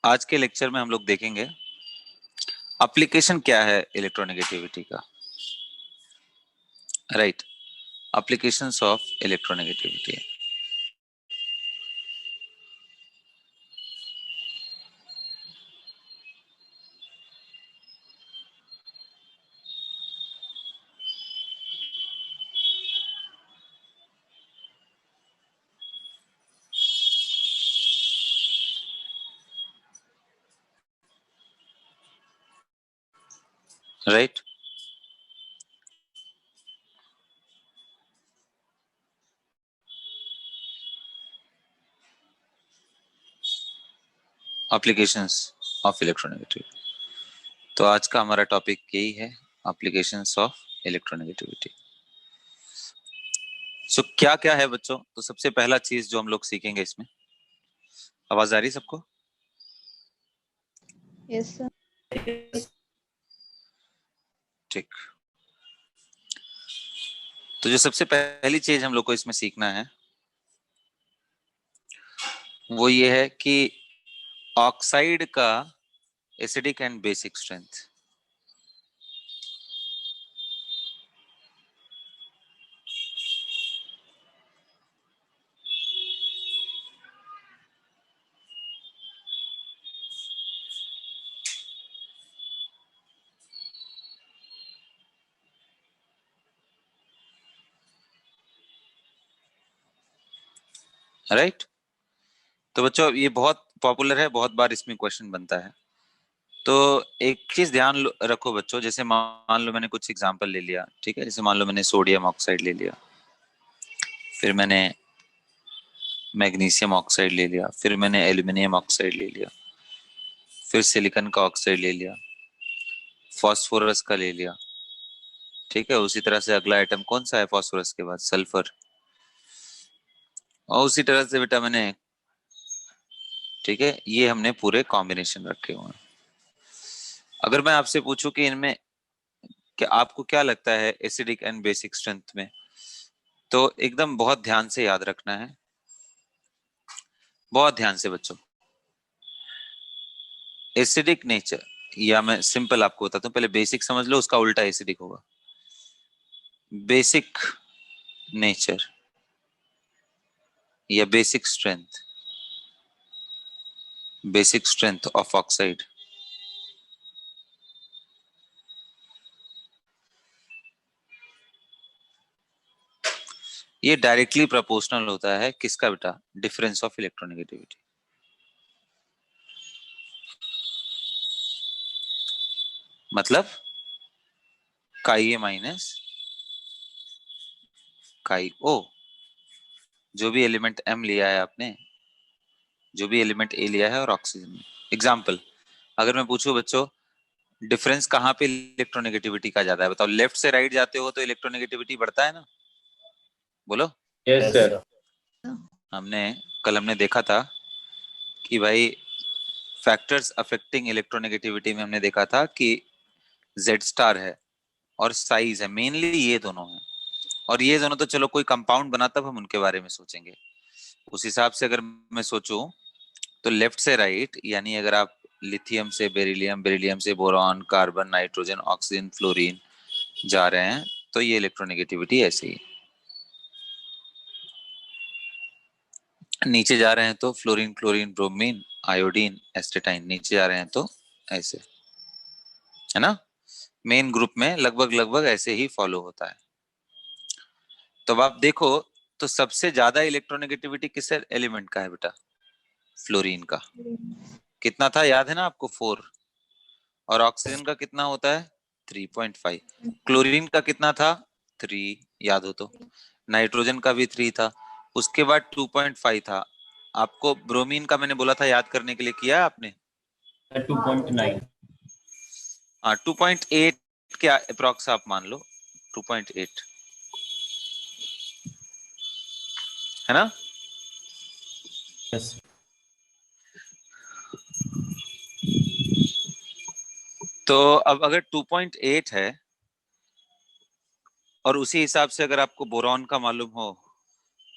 आज के लेक्चर में हम लोग देखेंगे एप्लीकेशन क्या है इलेक्ट्रोनेगेटिविटी का। Right, applications of electronegativity. Right, applications of electronegativity. तो आज का हमारा टॉपिक यही है, एप्लीकेशंस ऑफ इलेक्ट्रोनेगेटिविटी। सो क्या क्या है बच्चों? तो सबसे पहला चीज जो हम लोग सीखेंगे इसमें, आवाज आ रही सबको? Yes sir. ठीक। तो जो सबसे पहली चीज हम लोग को इसमें सीखना है वो ये है कि ऑक्साइड का acidic and basic strength. Right, तो बच्चों ये बहुत पॉपुलर है, बहुत बार इसमें क्वेश्चन बनता है। तो एक चीज ध्यान रखो बच्चों, जैसे मान लो मैंने कुछ एग्जांपल ले लिया, ठीक है। जैसे मान लो मैंने सोडियम ऑक्साइड ले लिया, फिर मैंने मैग्नीशियम ऑक्साइड ले लिया, फिर मैंने एल्यूमिनियम ऑक्साइड ले लिया, फिर सिलिकॉन का ऑक्साइड ले लिया, फास्फोरस का ले लिया, ठीक है। उसी तरह से अगला आइटम कौन सा है फास्फोरस के बाद? सल्फर। और उसी तरह से बेटा मैंने, ठीक है, ये हमने पूरे कॉम्बिनेशन रखे हुए हैं। अगर मैं आपसे पूछूं कि इनमें कि आपको क्या लगता है एसिडिक एंड बेसिक स्ट्रेंथ में, तो एकदम बहुत ध्यान से याद रखना है, बहुत ध्यान से बच्चों। एसिडिक नेचर, या मैं सिंपल आपको बताता हूँ, पहले बेसिक समझ लो, उसका उल्टा एसिडिक होगा। बेसिक नेचर या basic strength, basic strength of oxide, ये डायरेक्टली प्रोपोर्शनल होता है किसका बेटा? Difference of electronegativity. मतलब काई ए माइनस काई ओ, जो भी एलिमेंट एम लिया है आपने, जो भी एलिमेंट ए लिया है और ऑक्सीजन। एग्जाम्पल, अगर मैं पूछूं बच्चों डिफरेंस कहाँ पे इलेक्ट्रोनेगेटिविटी का ज्यादा है, बताओ। लेफ्ट से राइट जाते हो तो इलेक्ट्रोनेगेटिविटी बढ़ता है ना, बोलो। Yes sir. हमने देखा था कि भाई फैक्टर्स अफेक्टिंग इलेक्ट्रोनेगेटिविटी में हमने देखा था कि जेड स्टार है और साइज है, मेनली ये दोनों है। और ये दोनों तो चलो कोई कंपाउंड बना तब हम उनके बारे में सोचेंगे। उस हिसाब से अगर मैं सोचूं तो लेफ्ट से राइट, यानी अगर आप लिथियम से बेरिलियम, बेरिलियम से boron, carbon, nitrogen, oxygen, fluorine जा रहे हैं, तो ये इलेक्ट्रोनेगेटिविटी ऐसे ही। नीचे जा रहे हैं तो fluorine, chlorine, bromine, iodine, astatine, नीचे जा रहे हैं तो ऐसे, है ना। मेन ग्रुप में लगभग लगभग ऐसे ही फॉलो होता है। तो अब आप देखो तो सबसे ज्यादा इलेक्ट्रोनेगेटिविटी किस एलिमेंट का है बेटा? फ्लोरीन का। कितना था याद है ना आपको? 4। और ऑक्सीजन का कितना होता है? 3.5। क्लोरीन का कितना था? 3, याद हो तो। नाइट्रोजन का भी 3 था, उसके बाद 2.5 था। आपको ब्रोमीन का मैंने बोला था याद करने के लिए, किया है आपने? 2.9। हाँ, 2.8 क्या अप्रोक्स आप मान लो, 2.8, है ना। यस। तो अब अगर 2.8 है और उसी हिसाब से अगर आपको बोरॉन का मालूम हो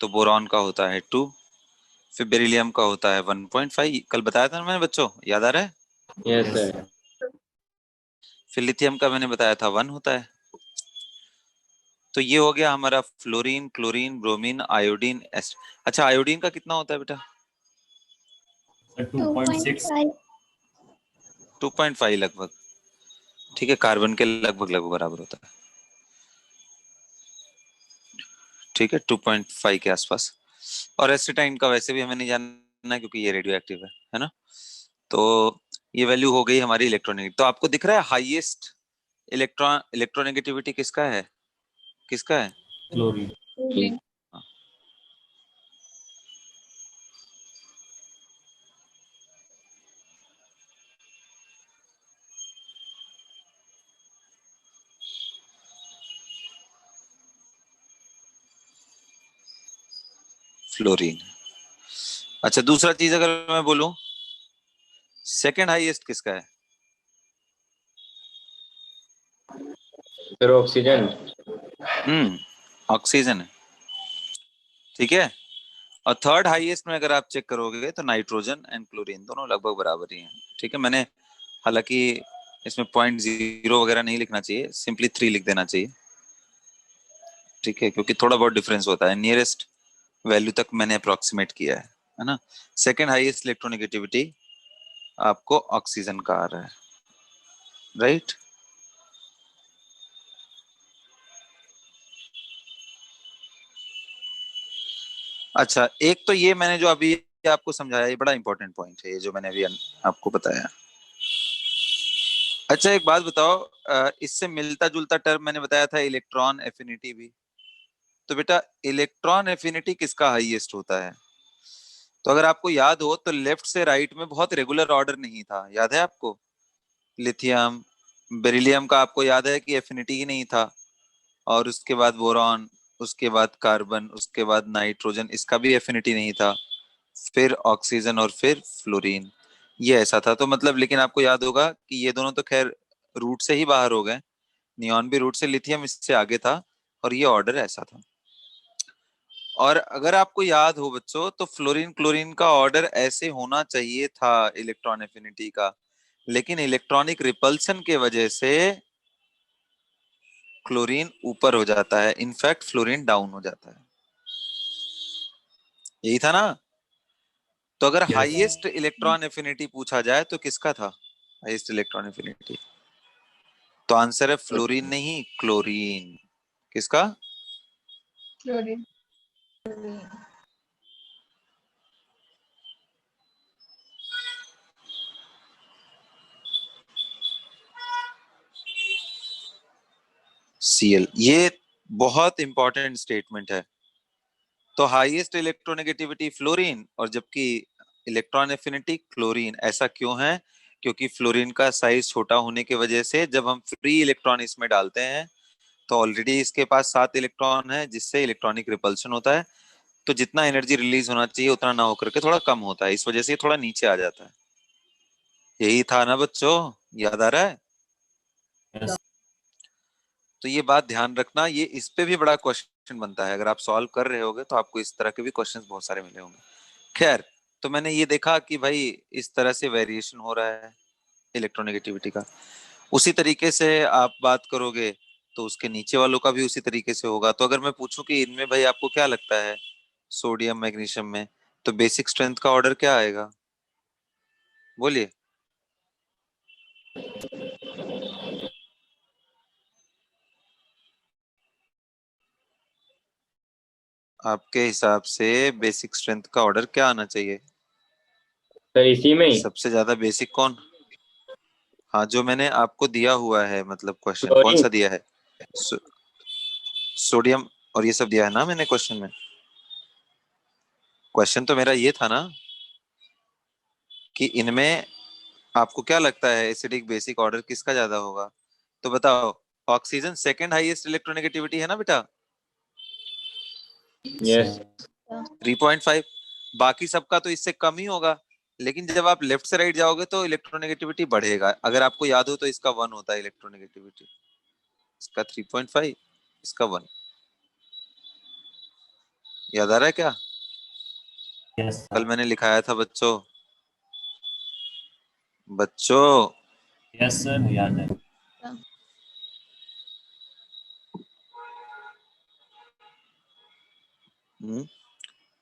तो बोरॉन का होता है 2, फिर बेरिलियम का होता है 1.5, कल बताया था ना मैंने बच्चों, याद आ रहा है? Yes sir. फिर लिथियम का मैंने बताया था 1 होता है। तो ये हो गया हमारा फ्लोरीन, क्लोरीन, ब्रोमीन, आयोडीन, अच्छा आयोडीन का कितना होता है बेटा? 2.6। 2.5 लगभग, ठीक है, कार्बन के लगभग लगभग बराबर होता है, ठीक है, 2.5 के आसपास। और एसिटाइन का वैसे भी हमें नहीं जानना क्योंकि ये रेडियो एक्टिव है ना। तो ये वैल्यू हो गई हमारी इलेक्ट्रॉनिक। तो आपको दिख रहा है हाईएस्ट इलेक्ट्रोनेगेटिविटी किसका है, किसका है? क्लोरीन। हाँ, फ्लोरीन। अच्छा दूसरा चीज अगर मैं बोलूं, सेकंड हाईएस्ट किसका है? फिर ऑक्सीजन। ऑक्सीजन है, ठीक है। और थर्ड हाईएस्ट में अगर आप चेक करोगे तो नाइट्रोजन एंड क्लोरीन दोनों लगभग बराबर ही हैं, ठीक है। मैंने हालांकि इसमें 0.0 वगैरह नहीं लिखना चाहिए, सिंपली 3 लिख देना चाहिए, ठीक है, क्योंकि थोड़ा बहुत डिफरेंस होता है, नियरेस्ट वैल्यू तक मैंने अप्रोक्सीमेट किया है ना। सेकंड हाईएस्ट इलेक्ट्रोनेगेटिविटी आपको ऑक्सीजन का आ रहा है, राइट। अच्छा एक तो ये मैंने जो अभी आपको समझाया ये बड़ा इंपॉर्टेंट पॉइंट है, ये जो मैंने अभी आपको बताया। अच्छा एक बात बताओ, इससे मिलता जुलता टर्म मैंने बताया था इलेक्ट्रॉन एफिनिटी भी। तो बेटा इलेक्ट्रॉन एफिनिटी किसका हाईएस्ट होता है? तो अगर आपको याद हो तो लेफ्ट से राइट में बहुत रेगुलर ऑर्डर नहीं था, याद है आपको? लिथियम, बेरिलियम का आपको याद है कि एफिनिटी ही नहीं था, और उसके बाद बोरॉन, उसके बाद कार्बन, उसके बाद नाइट्रोजन, इसका भी एफिनिटी नहीं था, फिर ऑक्सीजन और फिर फ्लोरीन, ये ऐसा था। तो मतलब लेकिन आपको याद होगा कि ये दोनों तो खैर रूट से ही बाहर हो गए, नियॉन भी रूट से, लिथियम इससे आगे था, और ये ऑर्डर ऐसा था। और अगर आपको याद हो बच्चों तो फ्लोरीन क्लोरीन का ऑर्डर ऐसे होना चाहिए था इलेक्ट्रॉन एफिनिटी का, लेकिन इलेक्ट्रॉनिक रिपल्सन के वजह से क्लोरीन ऊपर हो जाता है, इनफैक्ट फ्लोरीन डाउन हो जाता है, यही था ना। तो अगर हाईएस्ट इलेक्ट्रॉन एफिनिटी पूछा जाए तो किसका था हाईएस्ट इलेक्ट्रॉन एफिनिटी? तो आंसर है फ्लोरीन नहीं, क्लोरीन। किसका? क्लोरीन। Cl। ये बहुत इंपॉर्टेंट स्टेटमेंट है। तो हाईएस्ट इलेक्ट्रोनेगेटिविटी फ्लोरीन, और जबकि इलेक्ट्रॉन एफिनिटी क्लोरीन। ऐसा क्यों है? क्योंकि फ्लोरीन का साइज छोटा होने की वजह से जब हम फ्री इलेक्ट्रॉन इसमें डालते हैं तो ऑलरेडी इसके पास 7 इलेक्ट्रॉन है, जिससे इलेक्ट्रॉनिक रिपल्शन होता है। तो जितना एनर्जी रिलीज होना चाहिए उतना ना होकर के थोड़ा कम होता है, इस वजह से ये थोड़ा नीचे आ जाता है। यही था ना बच्चों, याद आ रहा है? यस। तो ये बात ध्यान रखना, ये इस पे भी बड़ा क्वेश्चन बनता है, अगर आप सॉल्व कर रहे होगे तो आपको इस तरह के भी क्वेश्चंस बहुत सारे मिले होंगे। खैर, तो मैंने ये देखा कि भाई इस तरह से वेरिएशन हो रहा है इलेक्ट्रोनेगेटिविटी का, उसी तरीके से आप बात करोगे तो उसके नीचे वालों का भी उसी तरीके से होगा। तो अगर मैं पूछूं कि इनमें भाई आपको क्या लगता है, सोडियम मैग्नीशियम में, तो बेसिक स्ट्रेंथ का ऑर्डर क्या आएगा? बोलिए। आपके हिसाब से बेसिक स्ट्रेंथ का ऑर्डर क्या आना चाहिए? सर इसी में ही सबसे ज्यादा बेसिक कौन? हाँ जो मैंने आपको दिया हुआ है, मतलब क्वेश्चन कौन क्लोरीन। सा दिया है? सो, सोडियम और ये सब दिया है ना मैंने क्वेश्चन में। क्वेश्चन तो मेरा ये था ना कि इनमें आपको क्या लगता है एसिडिक बेसिक ऑर्डर किसका ज्यादा होगा? तो बताओ। ऑक्सीजन सेकंड हाईएस्ट इलेक्ट्रोनेगेटिविटी है ना बेटा, यस। 3.5। बाकी सबका तो इससे कम ही होगा, लेकिन जब आप लेफ्ट से राइट जाओगे तो इलेक्ट्रोनेगेटिविटी बढ़ेगा। अगर आपको याद हो तो इसका 1 होता है इलेक्ट्रोनेगेटिविटी, इसका 3.5, इसका 1। याद आ रहा है क्या? यस कल सर। मैंने लिखाया था बच्चों। बच्चों यस सर, याद है।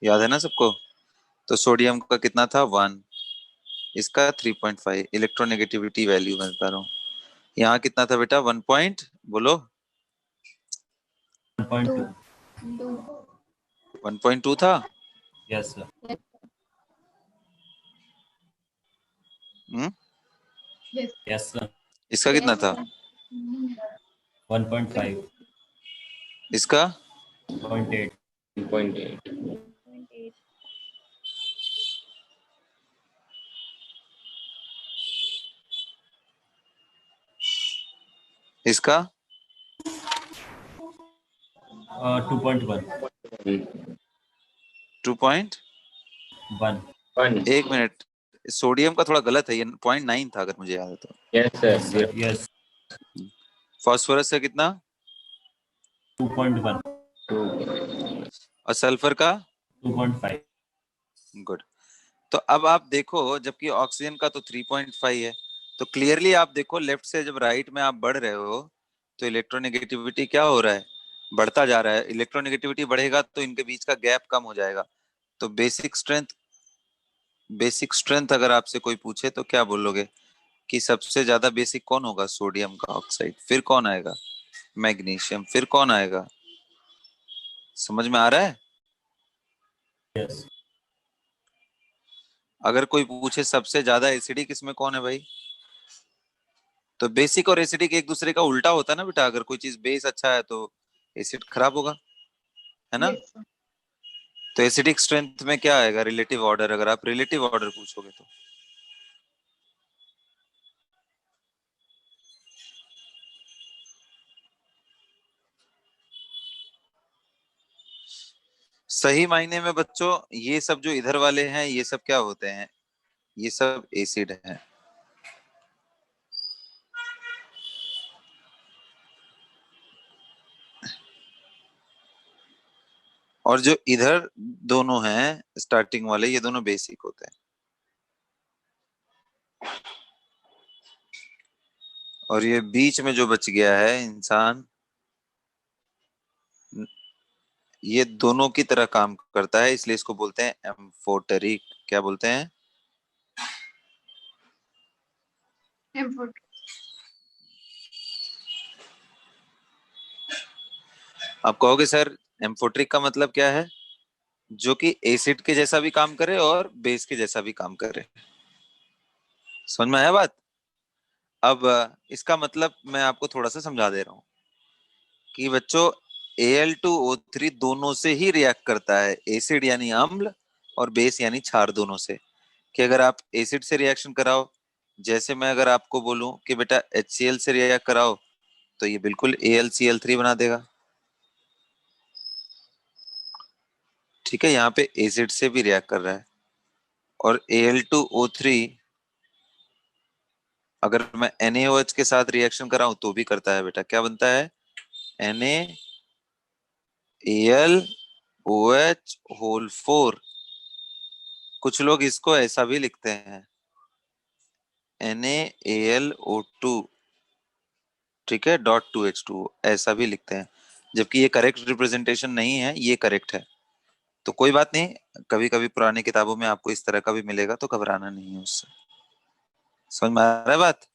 याद है ना सबको? तो सोडियम का कितना था? 1। इसका 3.5 इलेक्ट्रोनेगेटिविटी वैल्यू मैं बता रहा हूँ। यहाँ कितना था बेटा? 1 पॉइंट, बोलो। 1.2। 1.2 था। Yes sir. Hmm yes sir. इसका कितना था? 1.5। इसका 0.8। 1.8। इसका 2.1। 2.1। 1। एक मिनट, सोडियम का थोड़ा गलत है, ये 0.9 था अगर मुझे याद है तो। Yes yes sir. Sir. Yes. Phosphorus का कितना? 2.1। और सल्फर का? 2.5। गुड। तो अब आप देखो, जबकि ऑक्सीजन का तो 3.5 है, तो क्लियरली आप देखो लेफ्ट से जब राइट में आप बढ़ रहे हो तो इलेक्ट्रोनेगेटिविटी क्या हो रहा है? बढ़ता जा रहा है। इलेक्ट्रोनेगेटिविटी बढ़ेगा तो इनके बीच का गैप कम हो जाएगा। तो बेसिक स्ट्रेंथ अगर आपसे कोई पूछे तो क्या बोलोगे कि सबसे ज्यादा बेसिक कौन होगा? सोडियम का ऑक्साइड। फिर कौन आएगा? मैग्नीशियम। फिर कौन आएगा? समझ में आ रहा है? यस। अगर कोई पूछे सबसे ज्यादा एसिडिक इसमें कौन है भाई, तो बेसिक और एसिडिक एक दूसरे का उल्टा होता है ना बेटा। अगर कोई चीज बेस अच्छा है तो एसिड खराब होगा, है ना? Yes. तो एसिडिक स्ट्रेंथ में क्या आएगा? रिलेटिव ऑर्डर, अगर आप रिलेटिव ऑर्डर पूछोगे तो। सही मायने में बच्चों ये सब जो इधर वाले हैं ये सब क्या होते हैं? ये सब एसिड हैं। और जो इधर दोनों हैं स्टार्टिंग वाले, ये दोनों बेसिक होते हैं। और ये बीच में जो बच गया है इंसान, ये दोनों की तरह काम करता है, इसलिए इसको बोलते हैं एम्फोटेरिक। क्या बोलते हैं? Input. आप कहोगे सर एम्फोटेरिक का मतलब क्या है? जो कि एसिड के जैसा भी काम करे और बेस के जैसा भी काम करे। समझ में आया बात? अब इसका मतलब मैं आपको थोड़ा सा समझा दे रहा हूँ कि बच्चों Al2O3 दोनों से ही रिएक्ट करता है, एसिड यानी अम्ल और बेस यानी क्षार दोनों से। कि अगर आप एसिड से रिएक्शन कराओ, जैसे मैं अगर आपको बोलूं कि बेटा HCl से रिएक्ट कराओ, तो ये बिल्कुल AlCl3 बना देगा। ठीक है, यहाँ पे एसिड से भी रिएक्ट कर रहा है। और Al2O3 अगर मैं NaOH के साथ रिएक्शन कराऊं तो भी करता है बेटा। क्या बनता है? NaAlOH4। कुछ लोग इसको ऐसा भी लिखते हैं, NaAlO2, ठीक है, .2H2 ऐसा भी लिखते हैं। जबकि ये करेक्ट रिप्रेजेंटेशन नहीं है, ये करेक्ट है। तो कोई बात नहीं, कभी कभी पुरानी किताबों में आपको इस तरह का भी मिलेगा, तो घबराना नहीं है उससे। समझ में आ रहा है बात?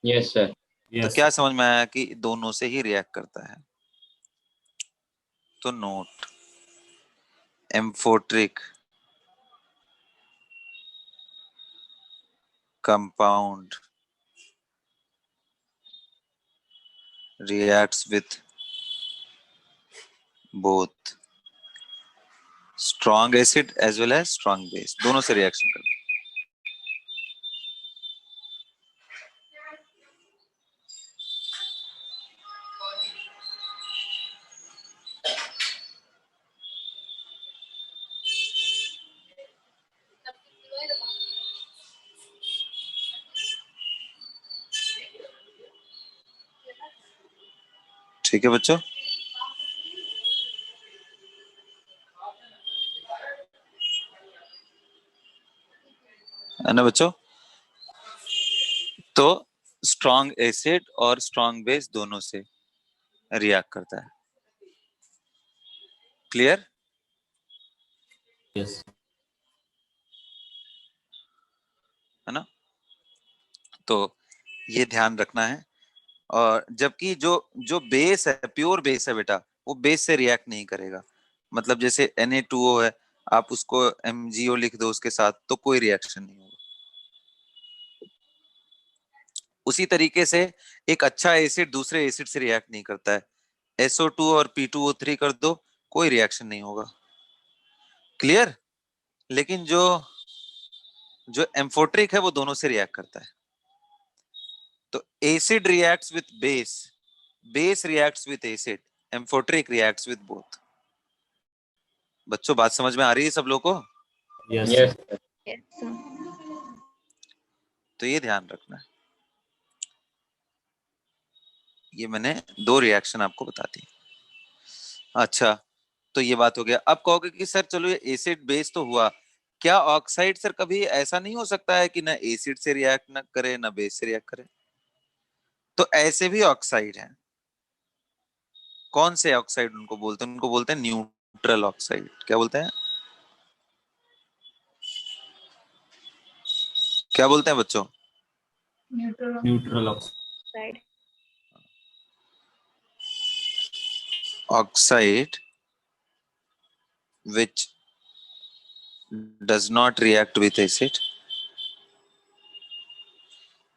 Yes sir. तो यस क्या सर। समझ में आया कि दोनों से ही रिएक्ट करता है? तो note, amphoteric compound reacts with both strong acid as well as strong base, दोनों से रिएक्शन करता है। ठीक है बच्चों? है ना बच्चों? तो स्ट्रॉन्ग एसिड और स्ट्रॉन्ग बेस दोनों से रिएक्ट करता है। क्लियर? यस। है ना? तो ये ध्यान रखना है। और जबकि जो जो बेस है, प्योर बेस है बेटा, वो बेस से रिएक्ट नहीं करेगा। मतलब जैसे Na2O है, आप उसको MgO लिख दो उसके साथ तो कोई रिएक्शन नहीं होगा। उसी तरीके से एक अच्छा एसिड दूसरे एसिड से रिएक्ट नहीं करता है। SO2 और P2O3 कर दो, कोई रिएक्शन नहीं होगा। क्लियर? लेकिन जो जो एम्फोट्रिक है वो दोनों से रिएक्ट करता है। तो acid reacts with base, base reacts with acid, amphoteric reacts with both. बच्चों बात समझ में आ रही है सब लोगों को? Yes Yes, sir. sir. Yes, sir. तो ये ध्यान रखना है। ये मैंने दो रिएक्शन आपको बता दी। अच्छा, तो ये बात हो गया। अब कहोगे कि सर चलो ये एसिड बेस तो हुआ, क्या ऑक्साइड सर कभी ऐसा नहीं हो सकता है कि ना एसिड से रिएक्ट ना करे ना बेस से रिएक्ट करे? तो ऐसे भी ऑक्साइड हैं। कौन से ऑक्साइड उनको बोलते हैं? उनको बोलते हैं न्यूट्रल ऑक्साइड। क्या बोलते हैं? क्या बोलते हैं बच्चों? Neutral neutral oxide. oxide. Oxide which does not react with acid,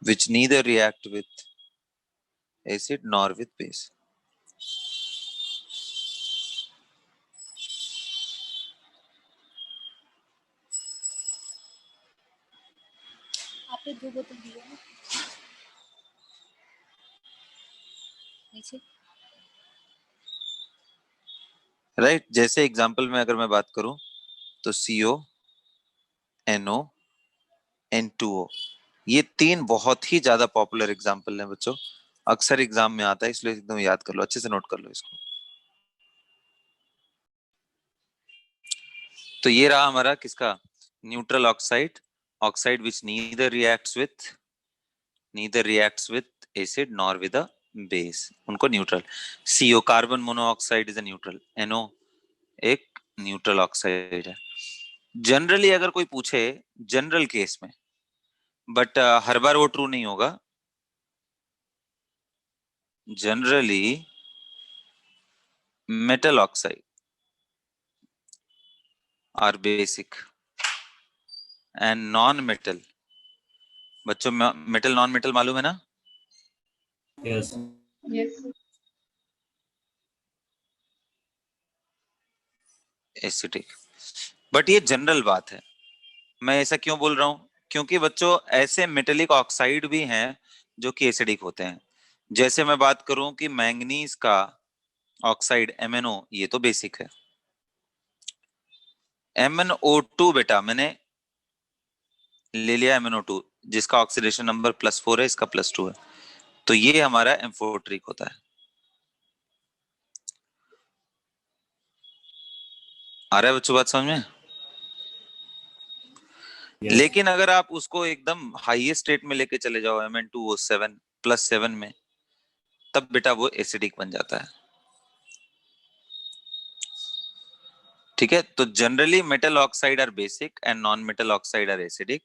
which neither react with acid nor with base. आपने दो बोतल दी है ना नीचे। राइट? जैसे एग्जांपल में अगर मैं बात करूं तो CO, NO, N2O, ये तीन बहुत ही ज्यादा पॉपुलर एग्जांपल हैं बच्चों। अक्सर एग्जाम में आता है, इसलिए एकदम याद कर लो, अच्छे से नोट कर लो इसको। तो ये रहा हमारा किसका? Neutral oxide, oxide which neither reacts with acid nor with a base, उनको neutral. CO, carbon monoxide, is a neutral. NO एक न्यूट्रल ऑक्साइड है। जनरली अगर कोई पूछे, जनरल केस में, बट हर बार वो ट्रू नहीं होगा। Generally metal oxide are basic and non metal. बच्चों मेटल नॉन मेटल मालूम है ना? यस। Yes. एसिडिक। बट ये जनरल बात है। मैं ऐसा क्यों बोल रहा हूं? क्योंकि बच्चों ऐसे मेटेलिक ऑक्साइड भी हैं जो कि एसिडिक होते हैं। जैसे मैं बात करूं कि मैंगनीज का ऑक्साइड MnO, ये तो बेसिक है। MnO2 बेटा मैंने ले लिया, MnO2 जिसका ऑक्सीडेशन नंबर +4 है, इसका +2 है, तो ये हमारा एम्फोट्रिक होता है। आ रहा है बच्चों बात समझ में? यस। लेकिन अगर आप उसको एकदम हाईएस्ट स्टेट में लेके चले जाओ, Mn2O7 +7 में, तब बेटा वो एसिडिक बन जाता है। ठीक है? तो generally metal oxide are basic and non metal oxide are acidic.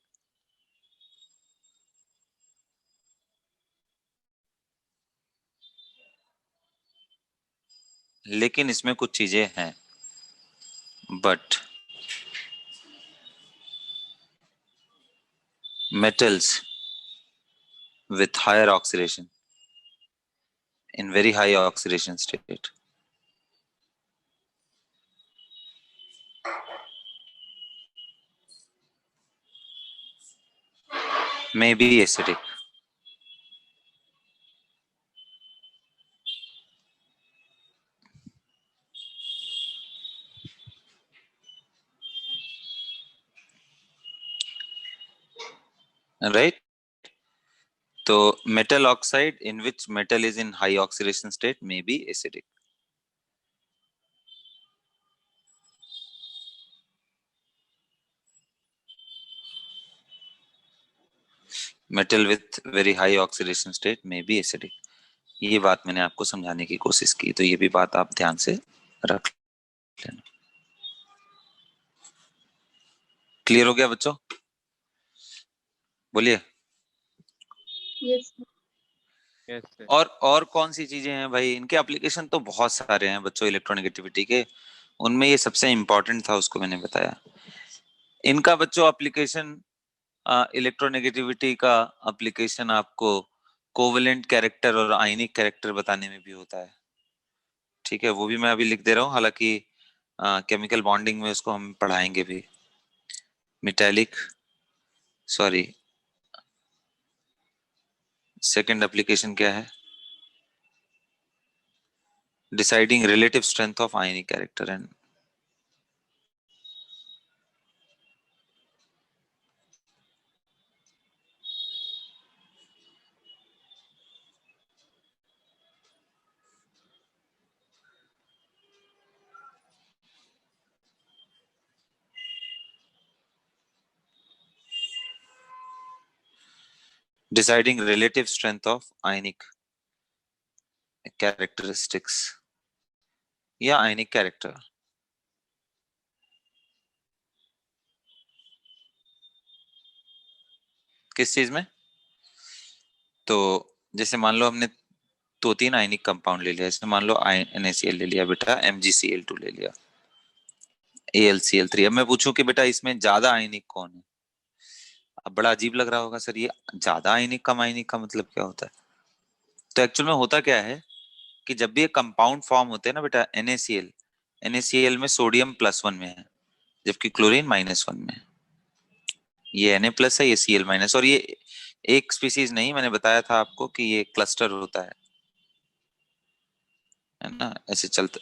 लेकिन इसमें कुछ चीजें हैं। But metals with higher oxidation, in very high oxidation state, may be acidic. Right? So metal oxide in which metal is in high oxidation state may be acidic. Metal with very high oxidation state में B acidic. ये बात मैंने आपको समझाने की कोशिश की, तो ये भी बात आप ध्यान से रख लेना। क्लियर हो गया बच्चों? बोलिए। Yes. Yes, sir. और कौन सी चीजें हैं भाई? इनके एप्लीकेशन तो बहुत सारे हैं बच्चों इलेक्ट्रोनेगेटिविटी के, उनमें ये सबसे इंपॉर्टेंट था, उसको मैंने बताया। इनका बच्चों एप्लीकेशन, इलेक्ट्रोनेगेटिविटी का एप्लीकेशन आपको कोवेलेंट कैरेक्टर और आयनिक कैरेक्टर बताने में भी होता है। ठीक है, वो भी मैं अभी लिख दे रहा हूँ, हालांकि केमिकल बॉन्डिंग में उसको हम पढ़ाएंगे भी। मेटालिक, सॉरी, सेकंड एप्लीकेशन क्या है? Deciding relative strength of ionic character and deciding relative strength of ionic characteristics या ionic character। किस चीज में? तो जैसे मान लो हमने 2-3 आयनिक कंपाउंड ले लिया, जैसे मान लो NaCl ले लिया बेटा, MgCl2 ले लिया, AlCl3। अब मैं पूछूं कि बेटा इसमें ज्यादा आयनिक कौन है? अब बड़ा अजीब लग रहा होगा सर, ये ज्यादा आयनिक कम आयनिक का मतलब क्या होता है? तो एक्चुअल में होता क्या है कि जब भी ये कंपाउंड फॉर्म होते हैं ना बेटा, NaCl में सोडियम +1 में है, जबकि क्लोरीन -1 में है। ये Na+ है, ये Cl-, और ये एक स्पीसीज नहीं, मैंने बताया था आपको कि ये क्लस्टर होता है ना, ऐसे चलता।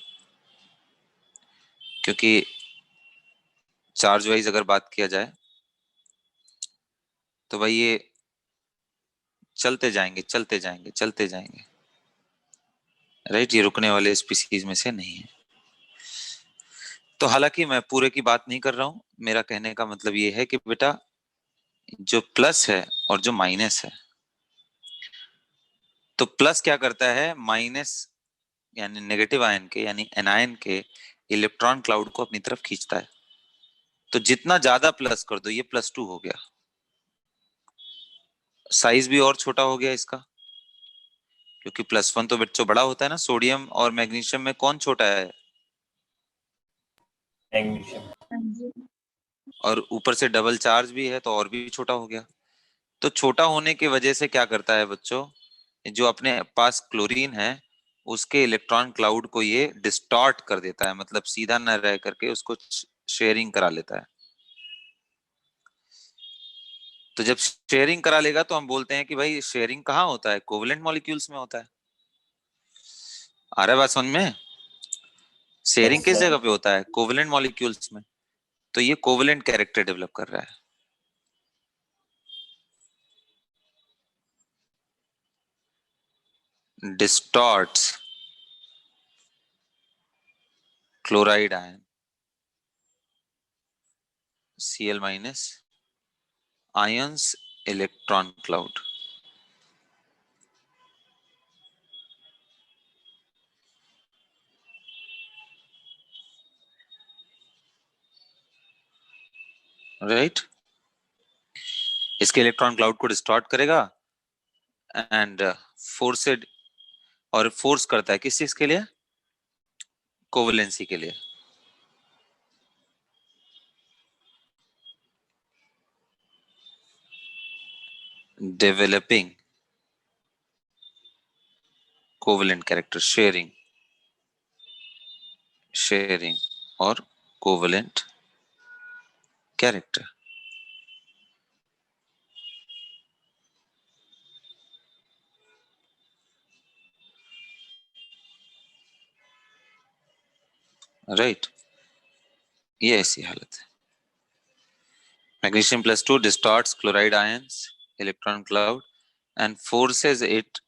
क्योंकि चार्ज वाइज अगर बात किया जाए तो भाई ये चलते जाएंगे चलते जाएंगे चलते जाएंगे, राइट? ये रुकने वाले स्पीसीज में से नहीं है। तो हालांकि मैं पूरे की बात नहीं कर रहा हूं, मेरा कहने का मतलब ये है कि बेटा जो प्लस है और जो माइनस है, तो प्लस क्या करता है, माइनस यानी नेगेटिव आयन के, यानी एनायन के इलेक्ट्रॉन क्लाउड को अपनी तरफ खींचता है। तो जितना ज्यादा प्लस कर दो, ये +2 हो गया, साइज भी और छोटा हो गया इसका, क्योंकि +1 तो बच्चों बड़ा होता है ना। सोडियम और मैग्नीशियम में कौन छोटा है? मैग्नीशियम। हाँ जी। और ऊपर से डबल चार्ज भी है, तो और भी छोटा हो गया। तो छोटा होने की वजह से क्या करता है बच्चों, जो अपने पास क्लोरीन है उसके इलेक्ट्रॉन क्लाउड को ये डिस्टॉर्ट कर देता है, मतलब सीधा न रह करके उसको शेयरिंग करा लेता है। तो जब शेयरिंग करा लेगा तो हम बोलते हैं कि भाई शेयरिंग कहाँ होता है? कोवेलेंट मॉलिक्यूल्स में होता है। आ रहा है बात समझ में? शेयरिंग यस किस सर। जगह पे होता है? कोवेलेंट मॉलिक्यूल्स में। तो ये कोवेलेंट कैरेक्टर डेवलप कर रहा है। Distorts chloride ion Cl- ions electron cloud। Right, इसके इलेक्ट्रॉन क्लाउड को डिस्टॉर्ट करेगा एंड फोर्सेड, और फोर्स करता है किस चीज के लिए? कोवेलेंसी के लिए। डेवलपिंग कोवेलेंट कैरेक्टर, शेयरिंग और कोवेलेंट कैरेक्टर। राइट, ये ऐसी हालत है। Magnesium +2 distorts chloride ions electron cloud and forces it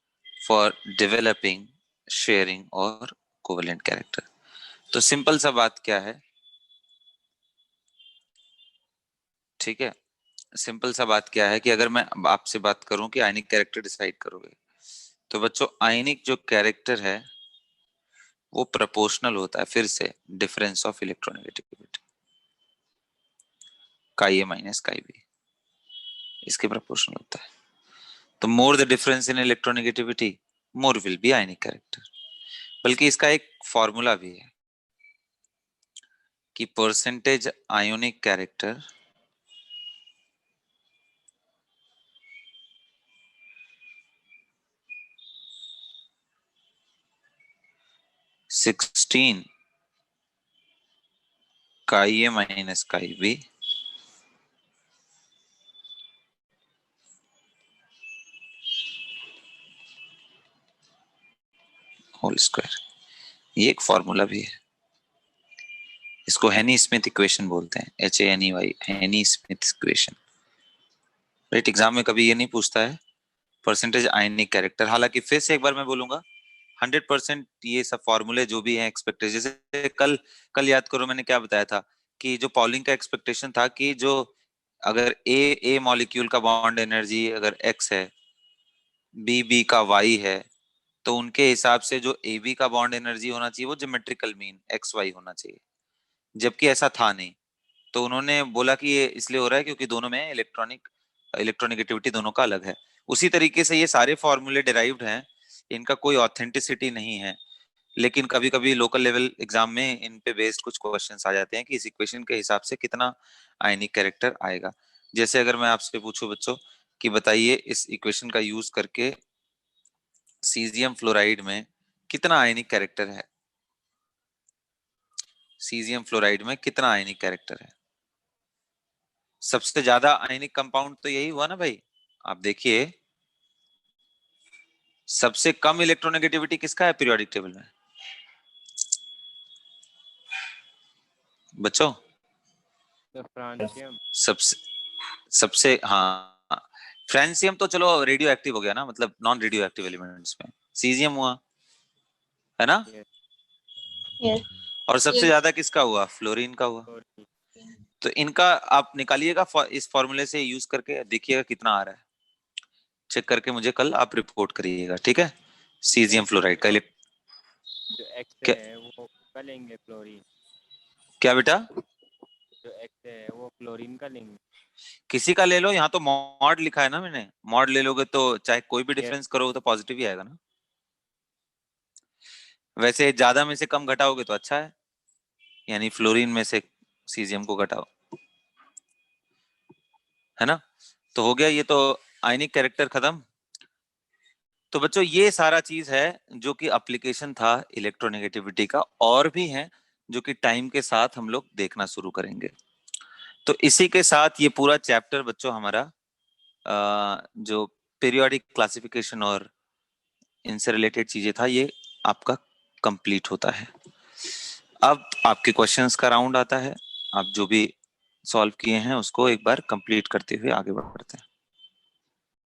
for developing, sharing और covalent character। तो सिंपल सा बात क्या है, ठीक है, सिंपल सा बात क्या है कि अगर मैं अब आपसे बात करूं कि आयनिक कैरेक्टर डिसाइड करोगे, तो बच्चों आयनिक जो कैरेक्टर है वो प्रोपोर्शनल होता है फिर से डिफरेंस ऑफ इलेक्ट्रोनेगेटिविटी, काई ए माइनस काई बी, इसके प्रोपोर्शनल होता है। तो more the difference in electronegativity, more will be ionic character. बल्कि इसका एक फॉर्मूला भी है कि परसेंटेज आयोनिक कैरेक्टर सिक्सटीन काई ए माइनस काई बी होल स्क्वायर। ये एक फॉर्मूला भी है, इसको हेनी स्मिथ इक्वेशन बोलते हैं, HANEY, हेनी स्मिथ इक्वेशन। राइट, एग्जाम में कभी ये नहीं पूछता है परसेंटेज आयनिक कैरेक्टर। हालांकि फिर से एक बार मैं बोलूंगा 100% ये सब फॉर्मूले जो भी हैं एक्सपेक्टेड, जैसे कल याद करो मैंने क्या बताया था कि जो पॉलिंग का एक्सपेक्टेशन था कि जो अगर ए मॉलिक्यूल का बॉन्ड एनर्जी अगर x है, बी का y है, तो उनके हिसाब से जो ए बी का बॉन्ड एनर्जी होना चाहिए वो ज्योमेट्रिकल मीन XY होना चाहिए, जबकि ऐसा था नहीं। तो उन्होंने बोला कि ये इसलिए हो रहा है क्योंकि दोनों में इलेक्ट्रोनेगेटिविटी दोनों का अलग है। उसी तरीके से ये सारे फॉर्मूले डिराइव्ड हैं, इनका कोई ऑथेंटिसिटी नहीं है, लेकिन कभी कभी लोकल लेवल एग्जाम में इन पे बेस्ड कुछ क्वेश्चंस आ जाते हैं कि इस इक्वेशन के हिसाब से कितना आयनिक कैरेक्टर आएगा। जैसे अगर मैं आपसे पूछूं बच्चों कि बताइए इस इक्वेशन का यूज करके सीजियम फ्लोराइड में कितना आयनिक कैरेक्टर है, सीजियम फ्लोराइड में कितना आयनिक कैरेक्टर है। सबसे ज्यादा आयनिक कंपाउंड तो यही हुआ ना भाई, आप देखिए सबसे कम इलेक्ट्रोनेगेटिविटी किसका है पीरियोडिक टेबल में बच्चों? तो फ्रांसियम। सबसे सबसे हाँ, फ्रांसियम तो चलो रेडियो एक्टिव हो गया ना, मतलब नॉन रेडियो एक्टिव एलिमेंट्स में सीजियम हुआ है ना। Yes. और सबसे ज्यादा किसका हुआ, फ्लोरीन का हुआ। तो इनका आप निकालिएगा इस फॉर्मूले से यूज करके देखिएगा कितना आ रहा है, चेक करके मुझे कल आप रिपोर्ट करिएगा, ठीक है। सीजियम फ्लोराइड का जो एक्स क्या, है वो का लेंगे फ्लोरीन, क्या बेटा? जो एक्स है वो फ्लोरीन का लेंगे। किसी का ले लो, यहाँ तो मॉड लिखा है ना मैंने, मॉड ले लोगे तो चाहे कोई भी Yes. डिफरेंस करो तो पॉजिटिव ही आएगा ना। वैसे ज्यादा में से कम घटाओगे तो अच्छा है, यानी फ्लोरीन में से सीजियम को घटाओ, है ना। तो हो गया ये तो आयनिक कैरेक्टर खत्म। तो बच्चों ये सारा चीज है जो कि एप्लीकेशन था इलेक्ट्रोनेगेटिविटी का, और भी है जो कि टाइम के साथ हम लोग देखना शुरू करेंगे। तो इसी के साथ ये पूरा चैप्टर बच्चों हमारा जो पीरियोडिक क्लासिफिकेशन और इनसे रिलेटेड चीजें था ये आपका कंप्लीट होता है। अब आपके क्वेश्चंस का राउंड आता है, आप जो भी सॉल्व किए हैं उसको एक बार कंप्लीट करते हुए आगे बढ़ते हैं।